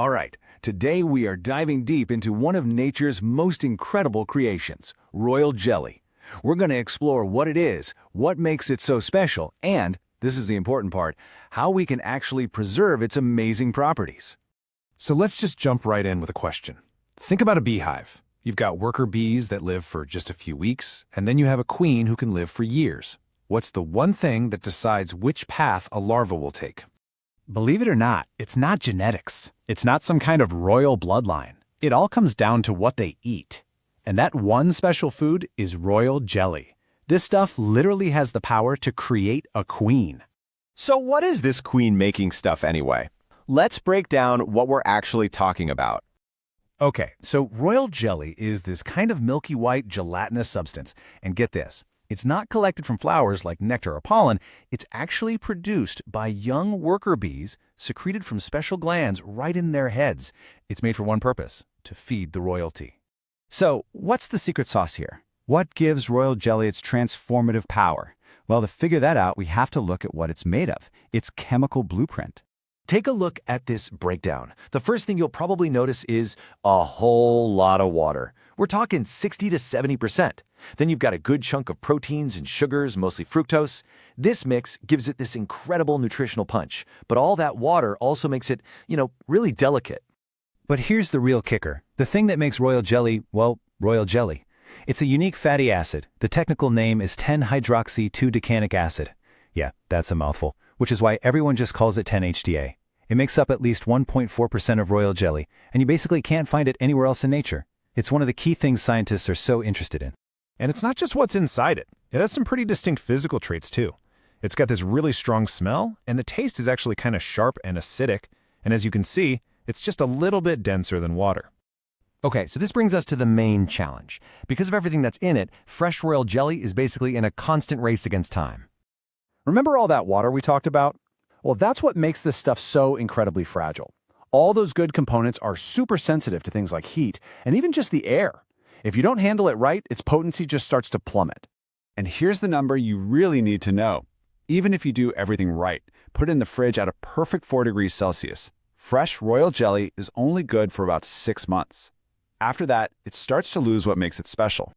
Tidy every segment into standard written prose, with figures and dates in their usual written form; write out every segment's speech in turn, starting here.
All right, today we are diving deep into one of nature's most incredible creations, royal jelly. We're going to explore what it is, what makes it so special, and, this is the important part, how we can actually preserve its amazing properties. So let's just jump right in with a question. Think about a beehive. You've got worker bees that live for just a few weeks, and then you have a queen who can live for years. What's the one thing that decides which path a larva will take? Believe it or not, it's not genetics. It's not some kind of royal bloodline. It all comes down to what they eat. And that one special food is royal jelly. This stuff literally has the power to create a queen. So what is this queen-making stuff anyway? Let's break down what we're actually talking about. Okay, so royal jelly is this kind of milky white gelatinous substance. And get this, it's not collected from flowers like nectar or pollen. It's actually produced by young worker bees secreted from special glands right in their heads. It's made for one purpose, to feed the royalty. So, what's the secret sauce here? What gives royal jelly its transformative power? Well, to figure that out, we have to look at what it's made of, its chemical blueprint. Take a look at this breakdown. The first thing you'll probably notice is a whole lot of water. We're talking 60 to 70%. Then you've got a good chunk of proteins and sugars, mostly fructose. This mix gives it this incredible nutritional punch, but all that water also makes it, really delicate. But here's the real kicker. The thing that makes royal jelly, well, royal jelly. It's a unique fatty acid. The technical name is 10-hydroxy-2-decanic acid. Yeah, that's a mouthful, which is why everyone just calls it 10-HDA. It makes up at least 1.4% of royal jelly, and you basically can't find it anywhere else in nature. It's one of the key things scientists are so interested in. And it's not just what's inside it. It has some pretty distinct physical traits too. It's got this really strong smell, and the taste is actually kind of sharp and acidic, and as you can see, it's just a little bit denser than water. Okay, so this brings us to the main challenge. Because of everything that's in it, fresh royal jelly is basically in a constant race against time. Remember all that water we talked about? Well, that's what makes this stuff so incredibly fragile. All those good components are super sensitive to things like heat and even just the air. If you don't handle it right, its potency just starts to plummet. And here's the number you really need to know. Even if you do everything right, put it in the fridge at a perfect 4 degrees Celsius. Fresh royal jelly is only good for about 6 months. After that, it starts to lose what makes it special.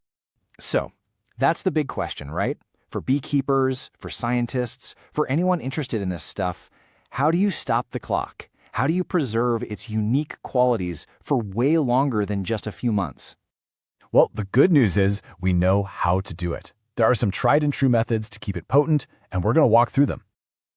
So, that's the big question, right? For beekeepers, for scientists, for anyone interested in this stuff, how do you stop the clock? How do you preserve its unique qualities for way longer than just a few months? Well, the good news is we know how to do it. There are some tried and true methods to keep it potent, and we're going to walk through them.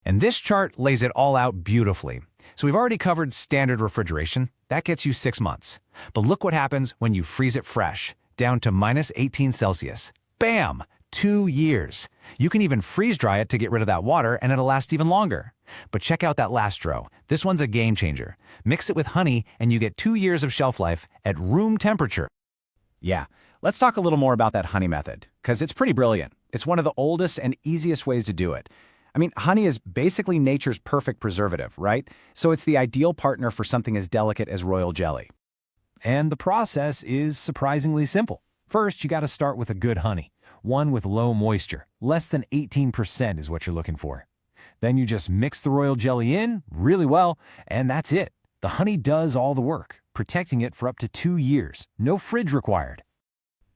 And this chart lays it all out beautifully. So we've already covered standard refrigeration. That gets you 6 months. But look what happens when you freeze it fresh, down to -18 Celsius. Bam! 2 years. You can even freeze dry it to get rid of that water, and it'll last even longer. But check out that last row. This one's a game changer. Mix it with honey, and you get 2 years of shelf life at room temperature. Yeah, let's talk a little more about that honey method, because it's pretty brilliant. It's one of the oldest and easiest ways to do it. I mean, honey is basically nature's perfect preservative, right? So it's the ideal partner for something as delicate as royal jelly. And the process is surprisingly simple. First, you got to start with a good honey. One with low moisture. Less than 18% is what you're looking for. Then you just mix the royal jelly in really well, and that's it. The honey does all the work, protecting it for up to 2 years. No fridge required.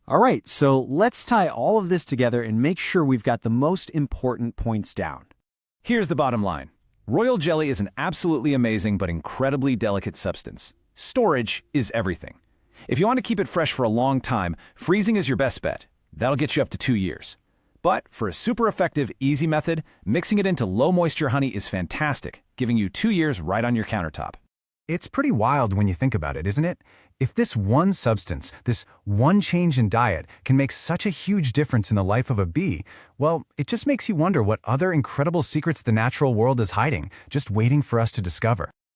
All right, so let's tie all of this together and make sure we've got the most important points down. Here's the bottom line. Royal jelly is an absolutely amazing but incredibly delicate substance. Storage is everything. If you want to keep it fresh for a long time, freezing is your best bet. That'll get you up to 2 years. But for a super effective, easy method, mixing it into low moisture honey is fantastic, giving you 2 years right on your countertop. It's pretty wild when you think about it, isn't it? If this one substance, this one change in diet, can make such a huge difference in the life of a bee, well, it just makes you wonder what other incredible secrets the natural world is hiding, just waiting for us to discover.